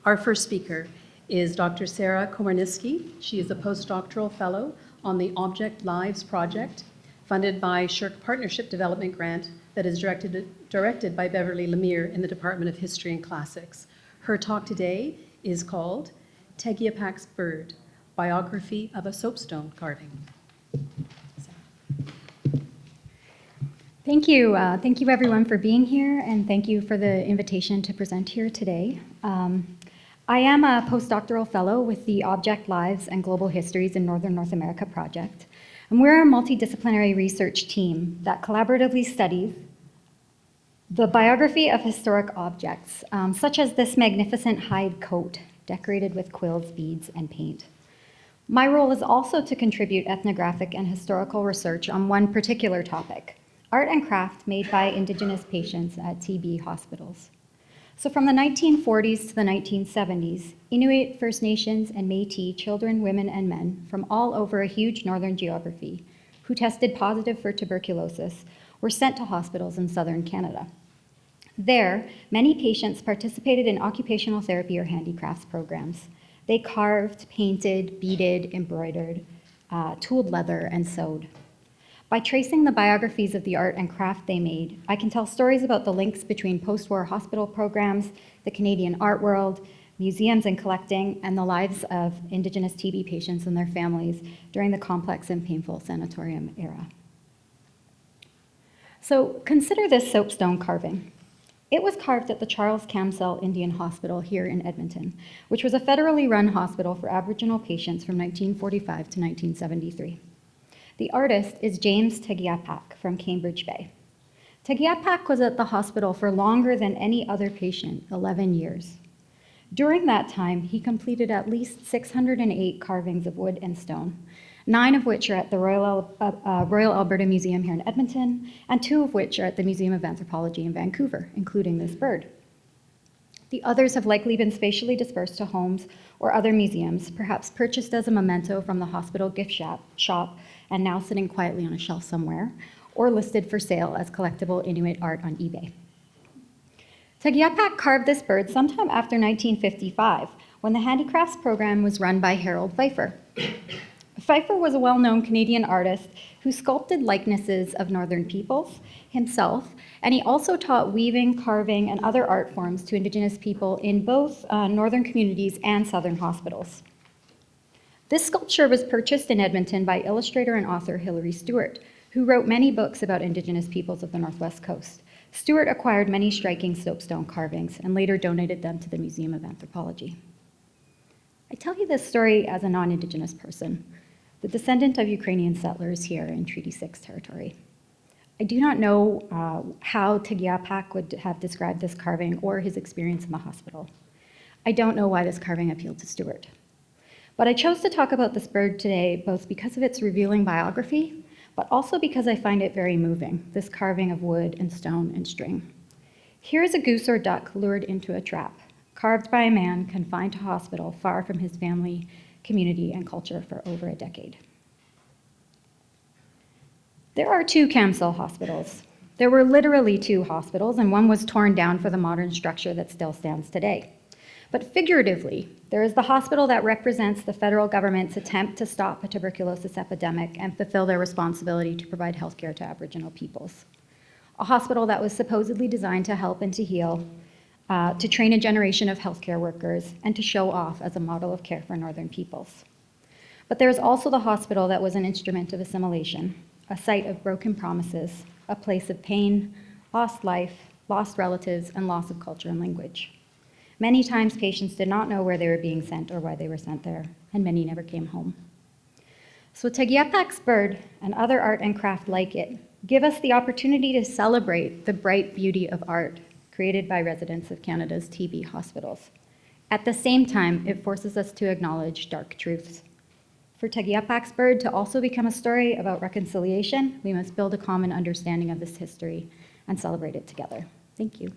Our first speaker is Dr. Sara Komarnisky. She is a postdoctoral fellow on the Object Lives project, funded by Shirk Partnership Development Grant that is directed by Beverly Lemire in the Department of History and Classics. Her talk today is called Tegiapak's Bird, Biography of a Soapstone Carving. Thank you. Thank you everyone for being here, and thank you for the invitation to present here today. I am a postdoctoral fellow with the Object Lives and Global Histories in Northern North America project, and we're a multidisciplinary research team that collaboratively studies the biography of historic objects, such as this magnificent hide coat decorated with quills, beads, and paint. My role is also to contribute ethnographic and historical research on one particular topic: art and craft made by Indigenous patients at TB hospitals. So from the 1940s to the 1970s, Inuit, First Nations, and Métis children, women, and men from all over a huge northern geography who tested positive for tuberculosis were sent to hospitals in southern Canada. There, many patients participated in occupational therapy or handicrafts programs. They carved, painted, beaded, embroidered, tooled leather, and sewed. By tracing the biographies of the art and craft they made, I can tell stories about the links between post-war hospital programs, the Canadian art world, museums and collecting, and the lives of Indigenous TB patients and their families during the complex and painful sanatorium era. So consider this soapstone carving. It was carved at the Charles Camsell Indian Hospital here in Edmonton, which was a federally run hospital for Aboriginal patients from 1945 to 1973. The artist is James Tegiapak from Cambridge Bay. Tegiapak was at the hospital for longer than any other patient, 11 years. During that time, he completed at least 608 carvings of wood and stone, 9 of which are at the Royal Alberta Museum here in Edmonton, and 2 of which are at the Museum of Anthropology in Vancouver, including this bird. The others have likely been spatially dispersed to homes or other museums, perhaps purchased as a memento from the hospital gift shop and now sitting quietly on a shelf somewhere, or listed for sale as collectible Inuit art on eBay. Tegiapak carved this bird sometime after 1955, when the handicrafts program was run by Harold Pfeiffer. Pfeiffer was a well-known Canadian artist who sculpted likenesses of northern peoples himself, and he also taught weaving, carving, and other art forms to Indigenous people in both northern communities and southern hospitals. This sculpture was purchased in Edmonton by illustrator and author Hilary Stewart, who wrote many books about Indigenous peoples of the Northwest Coast. Stewart acquired many striking soapstone carvings and later donated them to the Museum of Anthropology. I tell you this story as a non-Indigenous person, the descendant of Ukrainian settlers here in Treaty 6 territory. I do not know how Tegiapak would have described this carving or his experience in the hospital. I don't know why this carving appealed to Stewart. But I chose to talk about this bird today both because of its revealing biography, but also because I find it very moving, this carving of wood and stone and string. Here is a goose or duck lured into a trap, carved by a man confined to hospital far from his family, community, and culture for over a decade. There are 2 Camsell hospitals. There were literally 2 hospitals, and one was torn down for the modern structure that still stands today. But figuratively, there is the hospital that represents the federal government's attempt to stop a tuberculosis epidemic and fulfill their responsibility to provide healthcare to Aboriginal peoples. A hospital that was supposedly designed to help and to heal, to train a generation of healthcare workers, and to show off as a model of care for northern peoples. But there is also the hospital that was an instrument of assimilation, a site of broken promises, a place of pain, lost life, lost relatives, and loss of culture and language. Many times patients did not know where they were being sent or why they were sent there, and many never came home. So Tegiapak's bird and other art and craft like it give us the opportunity to celebrate the bright beauty of art created by residents of Canada's TB hospitals. At the same time, it forces us to acknowledge dark truths. For Tegiapak's bird to also become a story about reconciliation, we must build a common understanding of this history and celebrate it together. Thank you.